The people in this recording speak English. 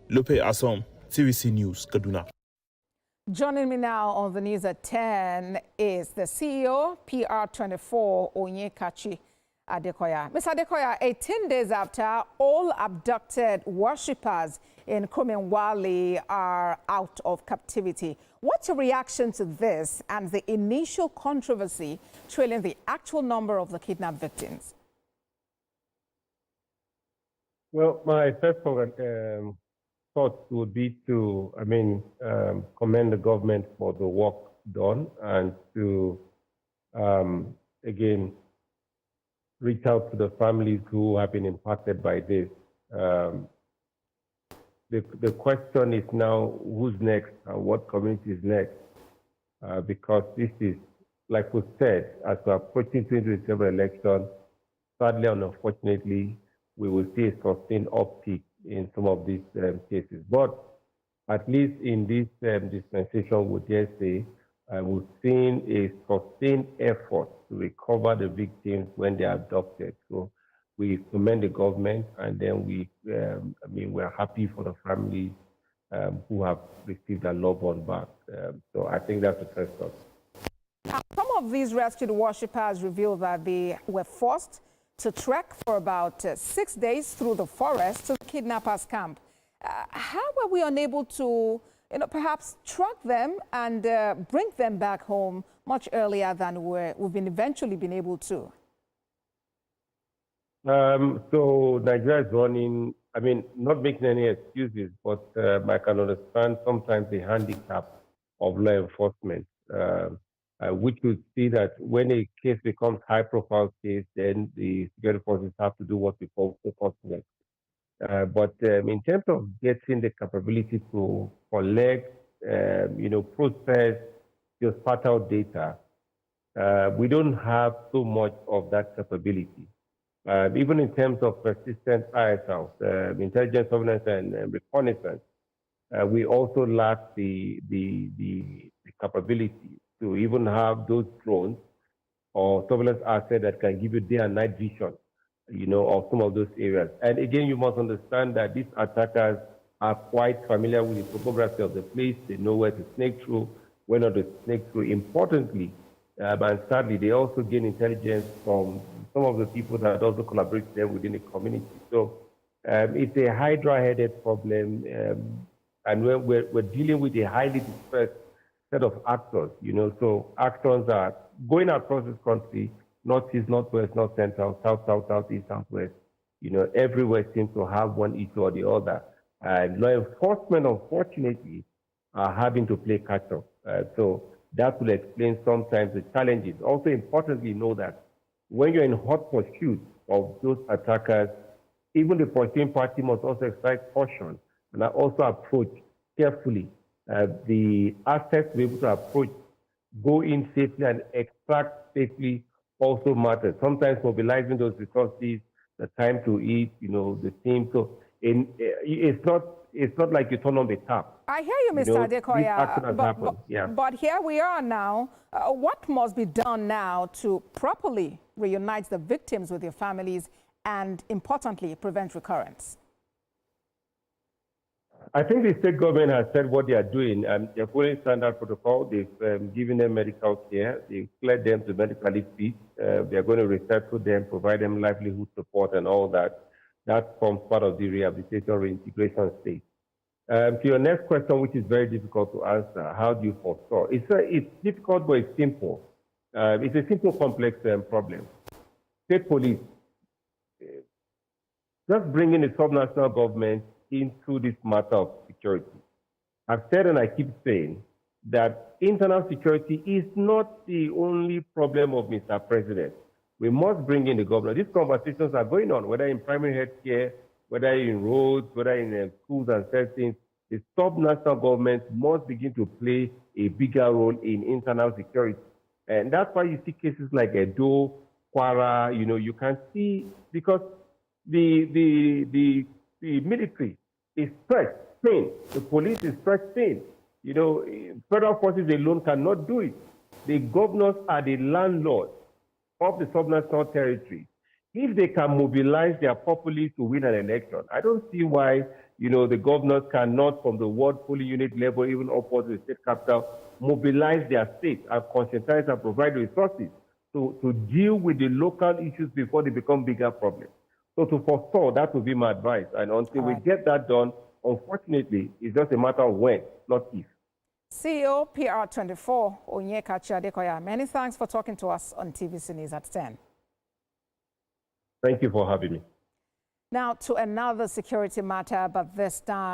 Lope Asom, TVC News, Kaduna. Joining me now on the news at 10 is the CEO, PR24, Onyekachi Adekoya. Mr. Adekoya, 18 days after all abducted worshippers in Kuminwali are out of captivity, what's your reaction to this and the initial controversy trailing the actual number of the kidnapped victims? Well, my first thought would be to, commend the government for the work done and to, again, reach out to the families who have been impacted by this. The question is now who's next and what community is next, because this is, like we said, as we're approaching 2027 election, sadly and unfortunately, we will see a sustained uptick in some of these cases. But at least in this dispensation, we dare say, we've seen a sustained effort to recover the victims when they are abducted. So we commend the government, and then we're happy for the families who have received their loved one back. So I think that's the first thought. Some of these rescued worshippers revealed that they were forced to trek for about 6 days through the forest to the kidnappers' camp. How were we unable to, perhaps track them and bring them back home much earlier than we've eventually been able to? So Nigeria is running, not making any excuses, but I can understand sometimes the handicap of law enforcement. Which would see that when a case becomes high-profile case, then the security forces have to do what we call focus work. But in terms of getting the capability to collect, process, just part out data, we don't have so much of that capability. Even in terms of persistent ISL, intelligence, surveillance, and reconnaissance, we also lack the capability to even have those drones or surveillance assets that can give you day and night vision, of some of those areas. And again, you must understand that these attackers are quite familiar with the topography of the place. They know where to snake through, where not to snake through. Importantly, and sadly, they also gain intelligence from some of the people that also collaborate with them within the community. So it's a hydra-headed problem, and we're dealing with a highly dispersed set of actors, so actors are going across this country, northeast, northwest, north central, south, south, southeast, southwest, everywhere seems to have one issue or the other. And law enforcement, unfortunately, are having to play catch up. So that will explain sometimes the challenges. Also, importantly, know that when you're in hot pursuit of those attackers, even the pursuing party must also exercise caution and also approach carefully. The assets to be able to approach, go in safely and extract safely also matters. Sometimes mobilizing those resources, the time to eat, the team. So it's not like you turn on the tap. I hear you, Mr. Adekoya, but here we are now. What must be done now to properly reunite the victims with their families and, importantly, prevent recurrence? I think the state government has said what they are doing. They're following standard protocol. They've given them medical care. They've cleared them to medically fit. They're going to resettle them, provide them livelihood support and all that. That forms part of the rehabilitation reintegration stage. To your next question, which is very difficult to answer, how do you forestall? It's difficult, but it's simple. It's a simple, complex problem. State police, just bringing the subnational government into this matter of security. I've said and I keep saying that internal security is not the only problem of Mr. President. We must bring in the governor. These conversations are going on, whether in primary health care, whether in roads, whether in schools and settings. The sub-national government must begin to play a bigger role in internal security. And that's why you see cases like Edo, Kwara, you can see, because the military is stretched thin. The police is stretched thin. Federal forces alone cannot do it. The governors are the landlords of the subnational territory. If they can mobilize their populace to win an election, I don't see why the governors cannot, from the ward polling unit level, even upwards to the state capital, mobilize their states and conscientize and provide resources to deal with the local issues before they become bigger problems. So to forestall, that would be my advice. And until we get that done, unfortunately, it's just a matter of when, not if. CEO PR24 Onyeka Adekoya, many thanks for talking to us on TVC News at 10. Thank you for having me. Now to another security matter, but this time